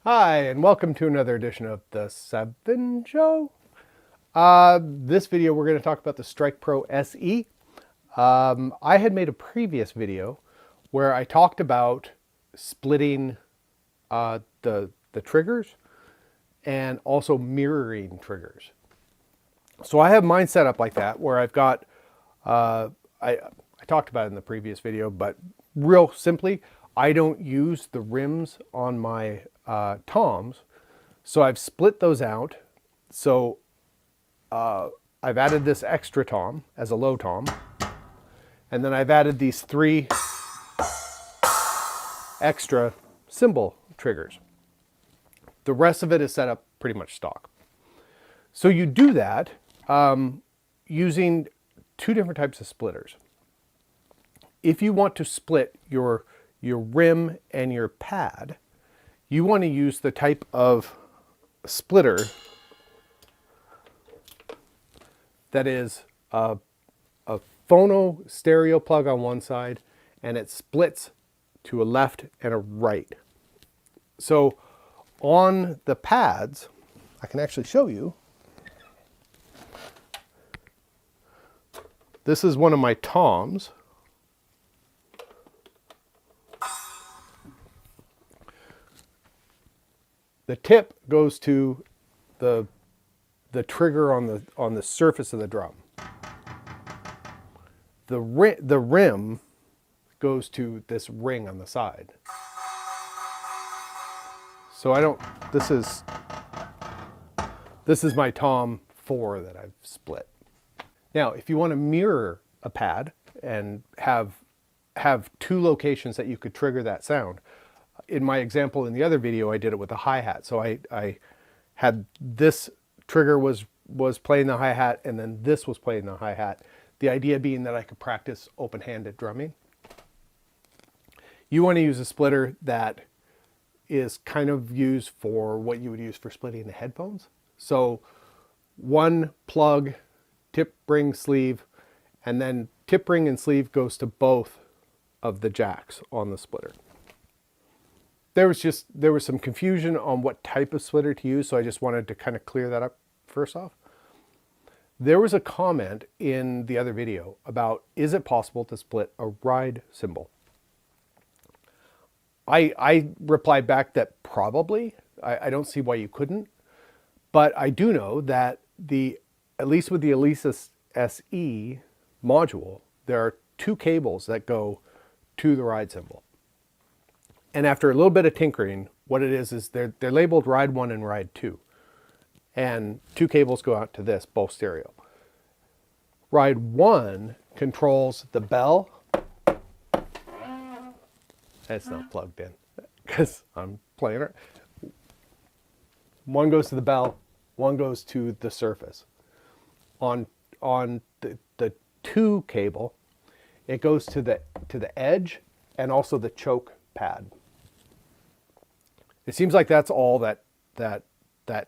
Hi, and welcome to another edition of the 7 Show. This video we're going to talk about the Strike Pro SE. I had made a previous video where I talked about splitting the triggers and also mirroring triggers. So I have mine set up like that, where I've got, I talked about it in the previous video, but real simply, I don't use the rims on my toms. So I've split those out. So I've added this extra tom as a low tom. And then I've added these 3 extra cymbal triggers. The rest of it is set up pretty much stock. So you do that using 2 different types of splitters. If you want to split your rim and your pad, you want to use the type of splitter that is a phono stereo plug on one side, and it splits to a left and a right. So on the pads, I can actually show you. This is one of my toms. The tip goes to the trigger on the surface of the drum. The rim goes to this ring on the side. So I don't. This is my tom 4 that I've split. Now, if you want to mirror a pad and have 2 locations that you could trigger that sound. In my example in the other video, I did it with a hi-hat. So I had this trigger was playing the hi-hat, and then this was playing the hi-hat. The idea being that I could practice open-handed drumming. You want to use a splitter that is kind of used for what you would use for splitting the headphones. So 1 plug, tip, ring, sleeve, and then tip, ring, and sleeve goes to both of the jacks on the splitter. There was some confusion on what type of splitter to use, so I just wanted to kind of clear that up first off. There was a comment in the other video about, is it possible to split a ride cymbal? I replied back that probably. I don't see why you couldn't, but I do know that at least with the Alesis SE module, there are 2 cables that go to the ride cymbal. And after a little bit of tinkering, what it is they're labeled Ride 1 and Ride 2. And 2 cables go out to this, both stereo. Ride 1 controls the bell. It's not plugged in because I'm playing it. 1 goes to the bell, 1 goes to the surface. On the 2 cable, it goes to the edge and also the choke pad. It seems like that's all that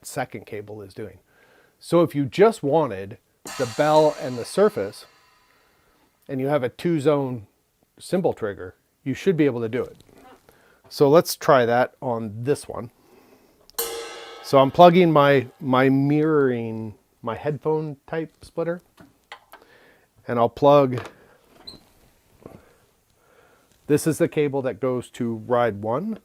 second cable is doing. So if you just wanted the bell and the surface, and you have a 2-zone cymbal trigger, you should be able to do it. So let's try that on this one. So I'm plugging my mirroring, my headphone type splitter, and I'll plug. This is the cable that goes to Ride 1.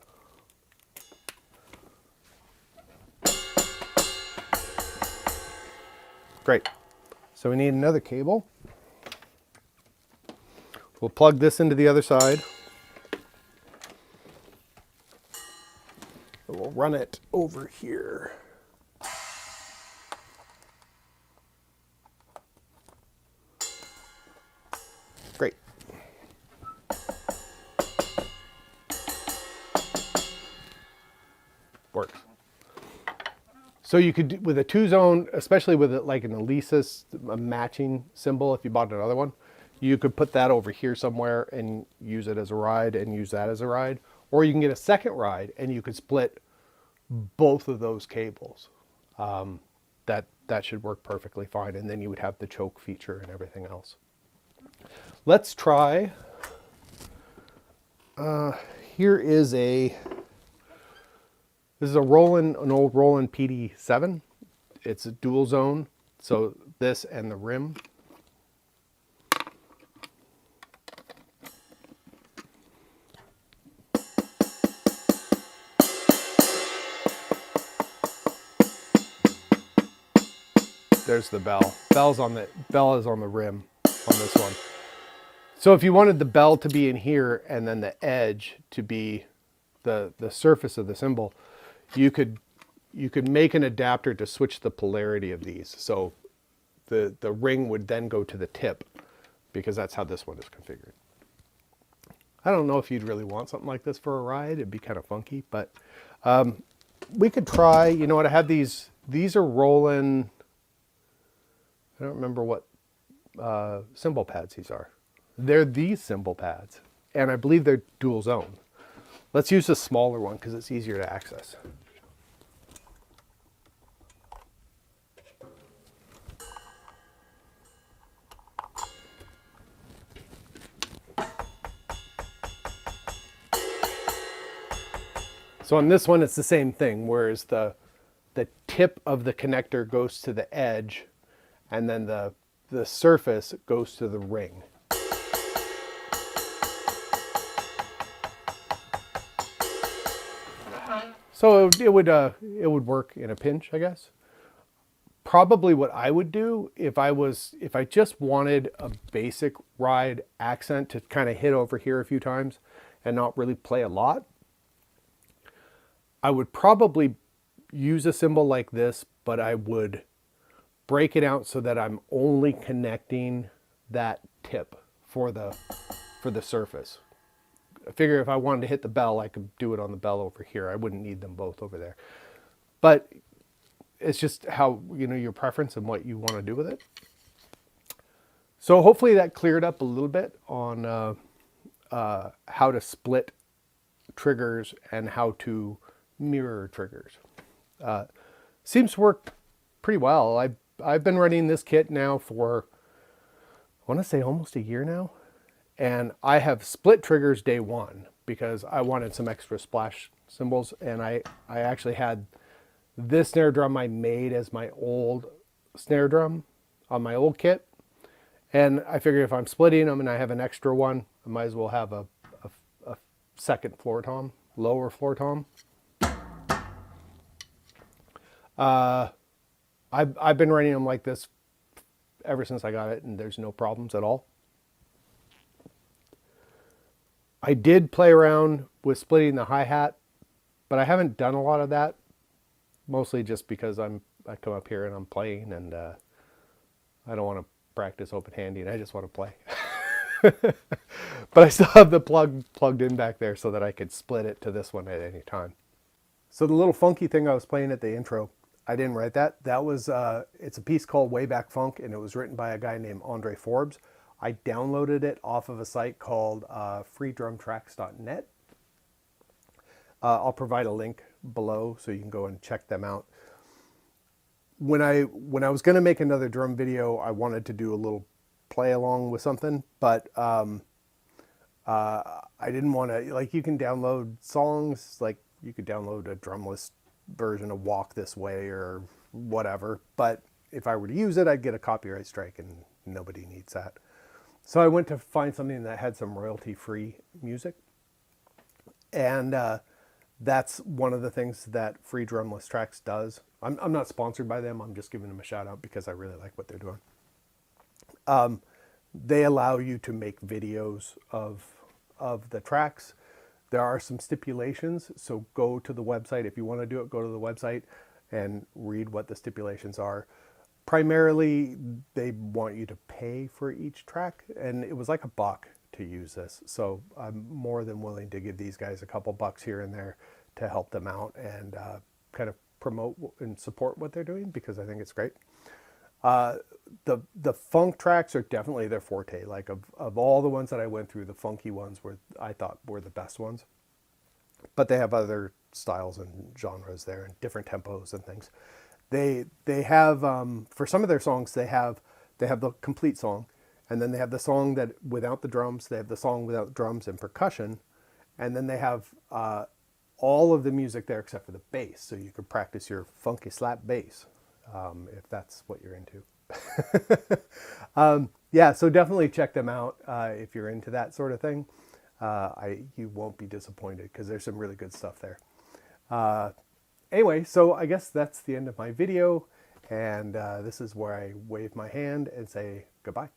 Great. So we need another cable. We'll plug this into the other side. We'll run it over here. Great. Works. So you could, with a 2-zone, especially with it like an Alesis, a matching cymbal, if you bought another one, you could put that over here somewhere and use it as a ride and use that as a ride. Or you can get a second ride and you could split both of those cables. That should work perfectly fine. And then you would have the choke feature and everything else. Let's try, here is a This is a Roland, an old Roland PD7. It's a dual zone, so this and the rim. There's the bell. Bell is on the rim on this one. So if you wanted the bell to be in here and then the edge to be the surface of the cymbal, you could make an adapter to switch the polarity of these. So the ring would then go to the tip, because that's how this one is configured. I don't know if you'd really want something like this for a ride. It'd be kind of funky, but we could try. You know what? I have these. These are Roland. I don't remember what cymbal pads these are. They're these cymbal pads, and I believe they're dual zone. Let's use the smaller one because it's easier to access. So on this one, it's the same thing, whereas the tip of the connector goes to the edge, and then the surface goes to the ring. So it would work in a pinch, I guess. Probably what I would do if I just wanted a basic ride accent to kind of hit over here a few times and not really play a lot, I would probably use a cymbal like this, but I would break it out so that I'm only connecting that tip for the surface. I figure if I wanted to hit the bell, I could do it on the bell over here. I wouldn't need them both over there. But it's just how, you know, your preference and what you want to do with it. So hopefully that cleared up a little bit on how to split triggers and how to mirror triggers. Seems to work pretty well. I've been running this kit now for, I want to say almost a year now. And I have split triggers day one because I wanted some extra splash cymbals. And I actually had this snare drum I made as my old snare drum on my old kit. And I figured if I'm splitting them and I have an extra one, I might as well have a second floor tom, lower floor tom. I've been running them like this ever since I got it, and there's no problems at all. I did play around with splitting the hi-hat, but I haven't done a lot of that, mostly just because I come up here and I'm playing, and I don't want to practice open handing. I just want to play. But I still have the plug plugged in back there so that I could split it to this one at any time. So the little funky thing I was playing at the intro, I didn't write that. That was, it's a piece called Way Back Funk, and it was written by a guy named Andre Forbes. I downloaded it off of a site called freedrumtracks.net. I'll provide a link below so you can go and check them out. When I was going to make another drum video, I wanted to do a little play along with something, but I didn't want to, like, you can download songs, like you could download a drumless version of Walk This Way or whatever, but if I were to use it, I'd get a copyright strike, and nobody needs that. So I went to find something that had some royalty-free music, and that's one of the things that Free Drumless Tracks does. I'm not sponsored by them. I'm just giving them a shout out because I really like what they're doing. They allow you to make videos of the tracks. There are some stipulations, so go to the website. If you want to do it, go to the website and read what the stipulations are. Primarily, they want you to pay for each track, and it was like $1 to use this. So I'm more than willing to give these guys a couple bucks here and there to help them out and kind of promote and support what they're doing, because I think it's great. The funk tracks are definitely their forte. Like of all the ones that I went through, the funky ones I thought were the best ones. But they have other styles and genres there and different tempos and things. They have for some of their songs they have the complete song, and then they have the song without the drums. They have the song without drums and percussion, and then they have all of the music there except for the bass, so you could practice your funky slap bass if that's what you're into. Yeah, so definitely check them out if you're into that sort of thing. You won't be disappointed because there's some really good stuff there. Anyway, so I guess that's the end of my video, and this is where I wave my hand and say goodbye.